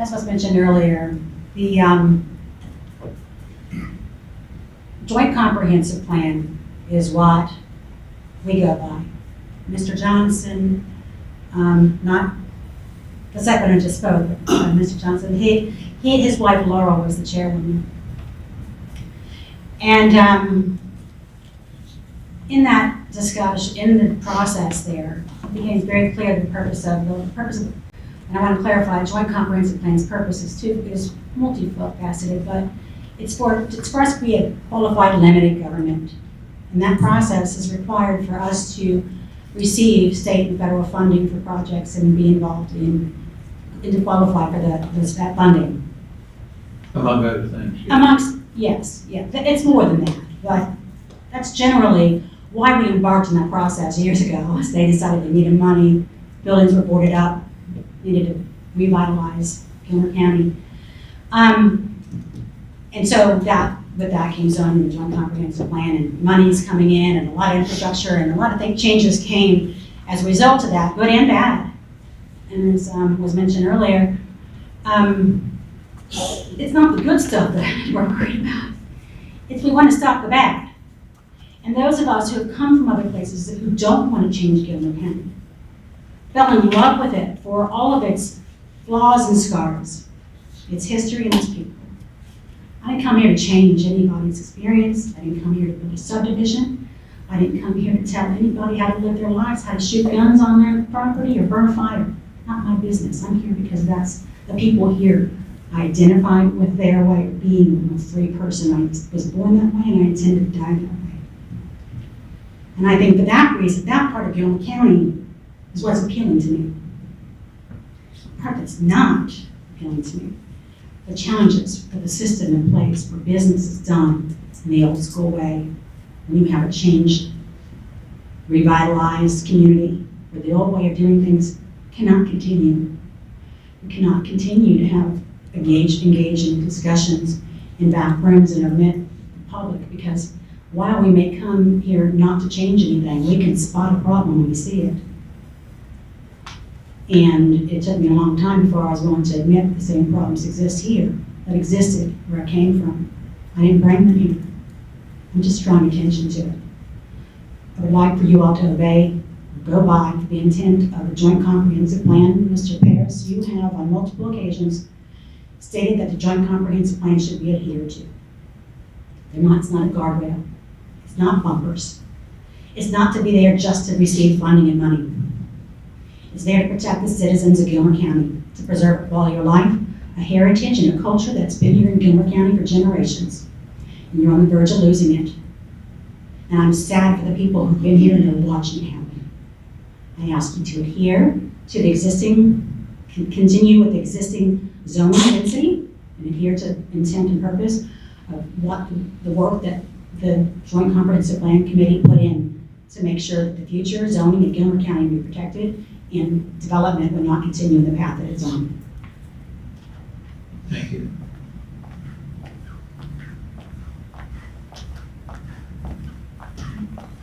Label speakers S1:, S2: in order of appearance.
S1: as was mentioned earlier, the joint comprehensive plan is what we go by. Mr. Johnson, not the second who just spoke, Mr. Johnson, his wife Laurel was the chairwoman. And in that discussion, in the process there, it became very clear the purpose of, and I want to clarify, joint comprehensive plan's purpose is multifaceted, but it's for us to be a qualified limited government. And that process is required for us to receive state and federal funding for projects and be involved in to qualify for that funding.
S2: Among other things. Yeah.
S1: Amongst, yes, yeah, it's more than that, but that's generally why we embarked on that process years ago. As they decided they needed money, buildings were boarded up, needed to revitalize Gilmer County. And so with that came zoning, the joint comprehensive plan, and money's coming in, and a lot of infrastructure, and a lot of changes came as a result of that, good and bad. And as was mentioned earlier, it's not the good stuff that we're worried about. It's we want to stop the bad. And those of us who have come from other places who don't want to change Gilmer County fell in love with it for all of its flaws and scars, its history and its people. I didn't come here to change anybody's experience. I didn't come here to build a subdivision. I didn't come here to tell anybody how to live their lives, how to shoot guns on their property or burn a fire. Not my business. I'm here because that's the people here. I identify with their way of being. I'm a free person. I was born that way and I intend to die that way. And I think for that reason, that part of Gilmer County is what's appealing to me. The part that's not appealing to me, the challenges for the system in place where business is done in the old school way, when you have a changed, revitalized community where the old way of doing things cannot continue. We cannot continue to have engage in discussions in back rooms and omit the public, because while we may come here not to change anything, we can spot a problem when we see it. And it took me a long time before I was willing to admit the same problems exist here, that existed where I came from. I didn't bring them here. I'm just drawing attention to it. I would like for you all to obey, go by the intent of the Joint Comprehensive Plan. Mr. Paris, you have on multiple occasions stated that the Joint Comprehensive Plan should be adhered to. It's not a guardrail. It's not bumpers. It's not to be there just to receive funding and money. It's there to protect the citizens of Gilmer County, to preserve a quality of life, a heritage, and a culture that's been here in Gilmer County for generations. And you're on the verge of losing it. And I'm sad for the people who've been here and are watching it happen. I ask you to adhere to the existing, continue with the existing zoning density, and adhere to intent and purpose of what the work that the Joint Comprehensive Plan Committee put in to make sure that the future zoning in Gilmer County be protected and development would not continue in the path that it's on.
S2: Thank you.